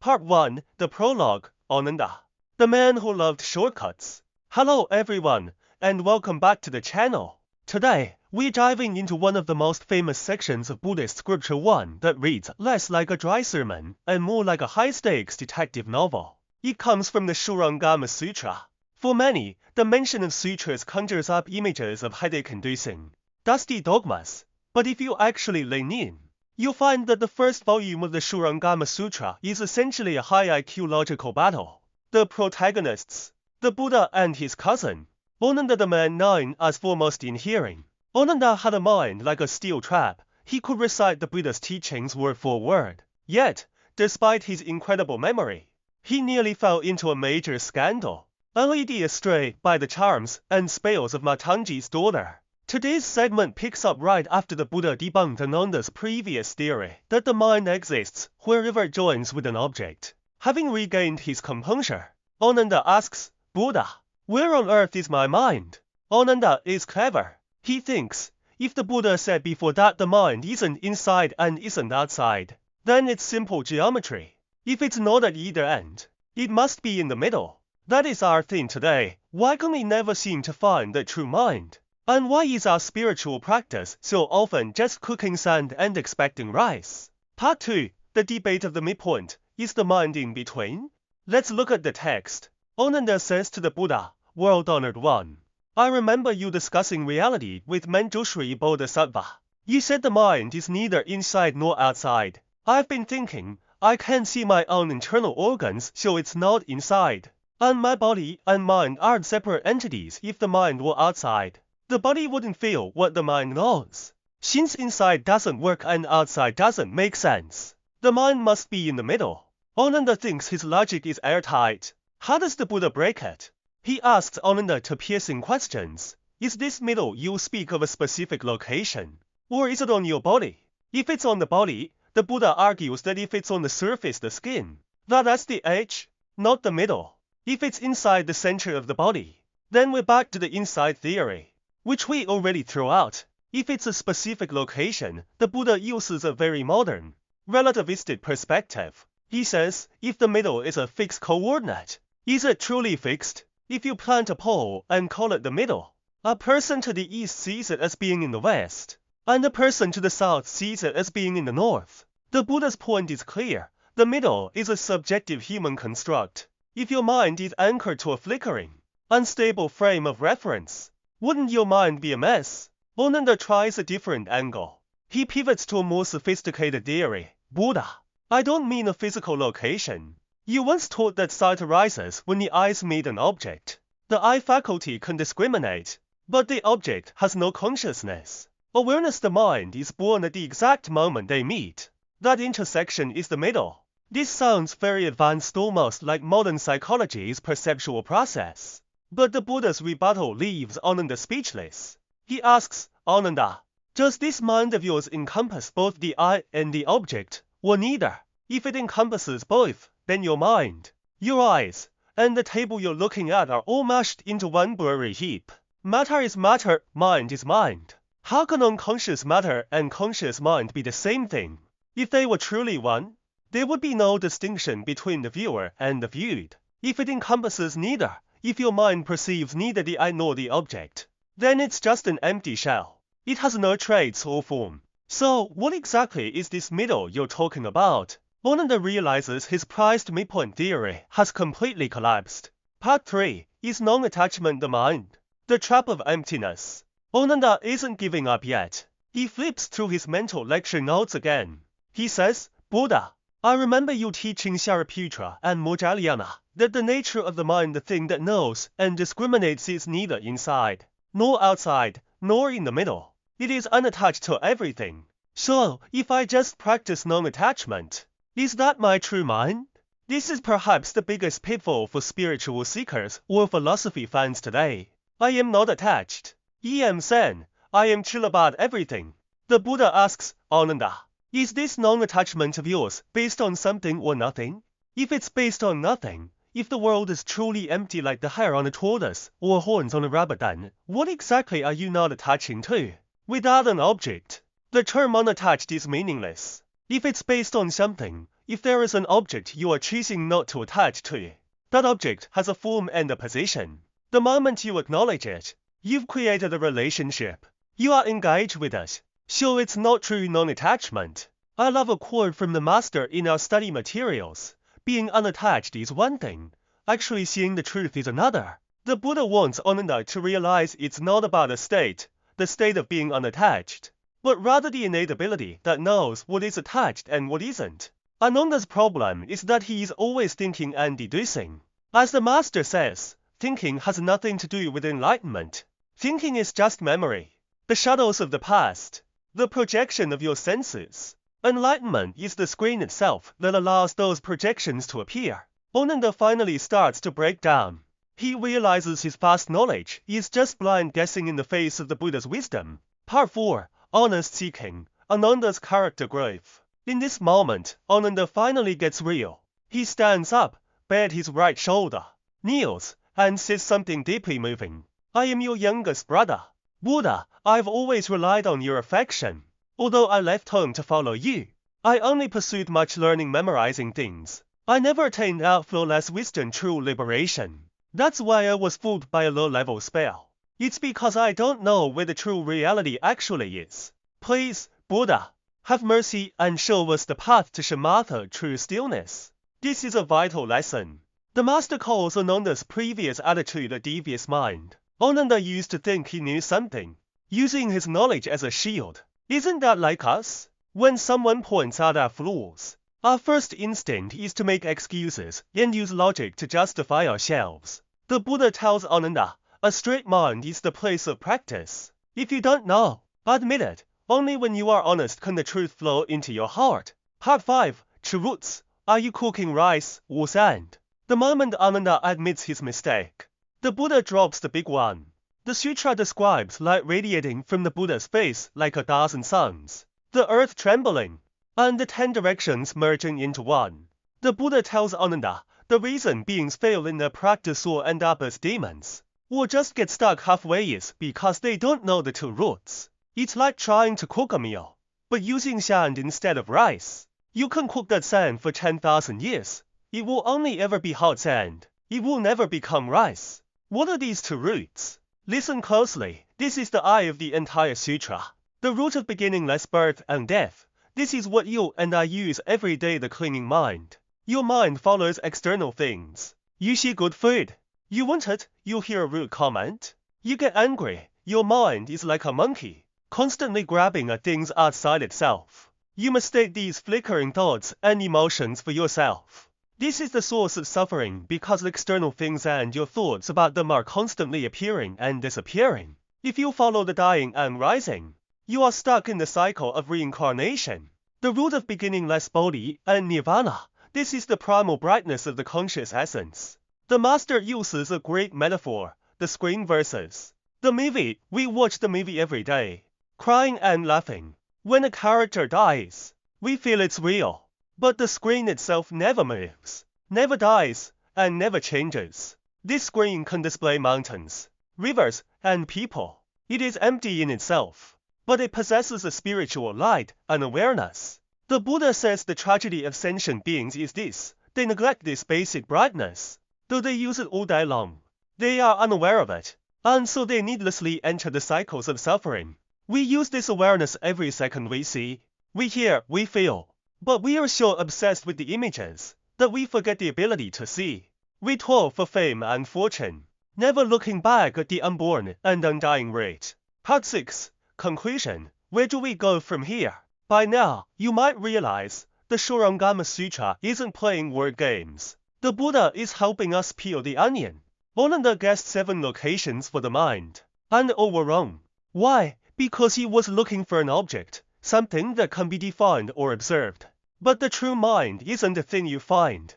Part 1, The Prologue, Ananda, the man who loved shortcuts. Hello everyone, and welcome back to the channel. Today, we're diving into one of the most famous sections of Buddhist scripture, one that reads less like a dry sermon and more like a high-stakes detective novel. It comes from the Shurangama Sutra. For many, the mention of sutras conjures up images of headache-inducing, dusty dogmas. But if you actually lean in, you'll find that the first volume of the Shurangama Sutra is essentially a high IQ logical battle. The protagonists, the Buddha and his cousin, Ananda, the man known as foremost in hearing. Ananda had a mind like a steel trap. He could recite the Buddha's teachings word for word. Yet, despite his incredible memory, he nearly fell into a major scandal, led astray by the charms and spells of Matangi's daughter. Today's segment picks up right after the Buddha debunked Ananda's previous theory that the mind exists wherever it joins with an object. Having regained his composure, Ananda asks, Buddha, where on earth is my mind? Ananda is clever. He thinks, if the Buddha said before that the mind isn't inside and isn't outside, then it's simple geometry. If it's not at either end, it must be in the middle. That is our theme today. Why can we never seem to find the true mind? And why is our spiritual practice so often just cooking sand and expecting rice? Part 2, the debate of the midpoint. Is the mind in between? Let's look at the text. Ananda says to the Buddha, world-honored one, I remember you discussing reality with Manjushri Bodhisattva. You said the mind is neither inside nor outside. I've been thinking, I can see my own internal organs, so it's not inside. And my body and mind aren't separate entities. If the mind were outside, the body wouldn't feel what the mind knows. Since inside doesn't work and outside doesn't make sense, the mind must be in the middle. Ananda thinks his logic is airtight. How does the Buddha break it? He asks Ananda two piercing questions. Is this middle you speak of a specific location? Or is it on your body? If it's on the body, the Buddha argues that if it's on the surface, the skin, that's the edge, not the middle. If it's inside the center of the body, then we're back to the inside theory, which we already threw out. If it's a specific location, the Buddha uses a very modern, relativistic perspective. He says, if the middle is a fixed coordinate, is it truly fixed? If you plant a pole and call it the middle, a person to the east sees it as being in the west, and a person to the south sees it as being in the north. The Buddha's point is clear. The middle is a subjective human construct. If your mind is anchored to a flickering, unstable frame of reference, wouldn't your mind be a mess? Ananda tries a different angle. He pivots to a more sophisticated theory. Buddha, I don't mean a physical location. You once taught that sight arises when the eyes meet an object. The eye faculty can discriminate, but the object has no consciousness. Awareness, the mind, is born at the exact moment they meet. That intersection is the middle. This sounds very advanced, almost like modern psychology's perceptual process. But the Buddha's rebuttal leaves Ananda speechless. He asks, Ananda, does this mind of yours encompass both the eye and the object, or neither? If it encompasses both, then your mind, your eyes, and the table you're looking at are all mashed into one blurry heap. Matter is matter, mind is mind. How can unconscious matter and conscious mind be the same thing? If they were truly one, there would be no distinction between the viewer and the viewed. If it encompasses neither, if your mind perceives neither the eye nor the object, then it's just an empty shell. It has no traits or form. So, what exactly is this middle you're talking about? Ananda realizes his prized midpoint theory has completely collapsed. Part 3, is non-attachment the mind? The trap of emptiness. Ananda isn't giving up yet. He flips through his mental lecture notes again. He says, Buddha, I remember you teaching Shariputra and Moggallana that the nature of the mind, the thing that knows and discriminates, is neither inside, nor outside, nor in the middle. It is unattached to everything. So, if I just practice non-attachment, is that my true mind? This is perhaps the biggest pitfall for spiritual seekers or philosophy fans today. I am not attached. I am Zen. I am chill about everything. The Buddha asks, Ananda, is this non-attachment of yours based on something or nothing? If it's based on nothing, if the world is truly empty like the hair on a tortoise or horns on a rabbit, then what exactly are you not attaching to? Without an object, the term unattached is meaningless. If it's based on something, If there is an object you are choosing not to attach to, that object has a form and a position. The moment you acknowledge it, you've created a relationship. You are engaged with it. So it's not true non-attachment. I love a quote from the master in our study materials. Being unattached is one thing. Actually seeing the truth is another. The Buddha wants Ananda to realize it's not about a state, the state of being unattached, but rather the innate ability that knows what is attached and what isn't. Ananda's problem is that he is always thinking and deducing. As the master says, thinking has nothing to do with enlightenment. Thinking is just memory, the shadows of the past, the projection of your senses. Enlightenment is the screen itself that allows those projections to appear. Ananda finally starts to break down. He realizes his past knowledge is just blind guessing in the face of the Buddha's wisdom. Part 4. Honest Seeking. Ananda's character growth. In this moment, Ananda finally gets real. He stands up, bared his right shoulder, kneels, and says something deeply moving. I am your youngest brother. Buddha, I've always relied on your affection. Although I left home to follow you, I only pursued much learning memorizing things. I never attained outflowless wisdom true liberation. That's why I was fooled by a low-level spell. It's because I don't know where the true reality actually is. Please, Buddha, have mercy and show us the path to shamatha, true stillness. This is a vital lesson. The master calls Ananda's previous attitude a devious mind. Ananda used to think he knew something, using his knowledge as a shield. Isn't that like us? When someone points out our flaws, our first instinct is to make excuses and use logic to justify ourselves. The Buddha tells Ananda, a straight mind is the place of practice. If you don't know, admit it. Only when you are honest can the truth flow into your heart. Part 5. True Roots. Are you cooking rice or sand? The moment Ananda admits his mistake, the Buddha drops the big one. The Sutra describes light radiating from the Buddha's face like 1,000 suns, the earth trembling, and the 10 directions merging into one. The Buddha tells Ananda, the reason beings fail in their practice or end up as demons, or just get stuck halfway is because they don't know the two roots. It's like trying to cook a meal, but using sand instead of rice. You can cook that sand for 10,000 years. It will only ever be hot sand. It will never become rice. What are these two roots? Listen closely. This is the eye of the entire sutra. The root of beginningless birth and death. This is what you and I use every day, the clinging mind. Your mind follows external things. You see good food. You want it, you hear a rude comment. You get angry. Your mind is like a monkey, constantly grabbing at things outside itself. You mistake these flickering thoughts and emotions for yourself. This is the source of suffering because external things and your thoughts about them are constantly appearing and disappearing. If you follow the dying and rising, you are stuck in the cycle of reincarnation. The root of beginningless bodhi and nirvana. This is the primal brightness of the conscious essence. The master uses a great metaphor, the screen versus the movie. We watch the movie every day, crying and laughing. When a character dies, we feel it's real. But the screen itself never moves, never dies, and never changes. This screen can display mountains, rivers, and people. It is empty in itself, but it possesses a spiritual light and awareness. The Buddha says the tragedy of sentient beings is this: they neglect this basic brightness. Though they use it all day long, they are unaware of it, and so they needlessly enter the cycles of suffering. We use this awareness every second we see, we hear, we feel. But we are so obsessed with the images that we forget the ability to see. We toil for fame and fortune, never looking back at the unborn and undying rate. Part 6. Conclusion. Where do we go from here? By now, you might realize the Shurangama Sutra isn't playing word games. The Buddha is helping us peel the onion. Ananda guessed 7 locations for the mind, and all were wrong. Why? Because he was looking for an object, something that can be defined or observed. But the true mind isn't a thing you find.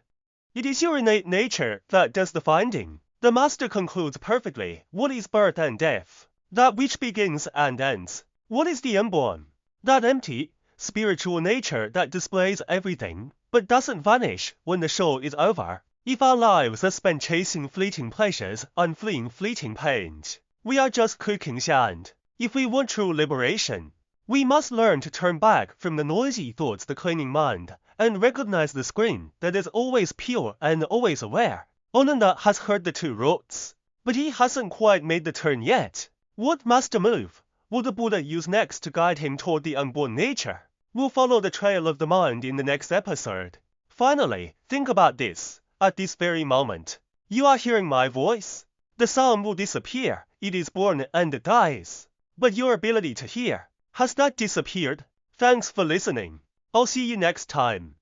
It is your innate nature that does the finding. The master concludes perfectly. What is birth and death? That which begins and ends. What is the unborn? That empty, spiritual nature that displays everything, but doesn't vanish when the show is over. If our lives are spent chasing fleeting pleasures and fleeing fleeting pains, we are just cooking sand. If we want true liberation, we must learn to turn back from the noisy thoughts, the clinging mind, and recognize the screen that is always pure and always aware. Ananda has heard the two roads, but he hasn't quite made the turn yet. What master move will the Buddha use next to guide him toward the unborn nature? We'll follow the trail of the mind in the next episode. Finally, think about this. At this very moment, you are hearing my voice. The sound will disappear. It is born and dies. But your ability to hear, has that disappeared? Thanks for listening. I'll see you next time.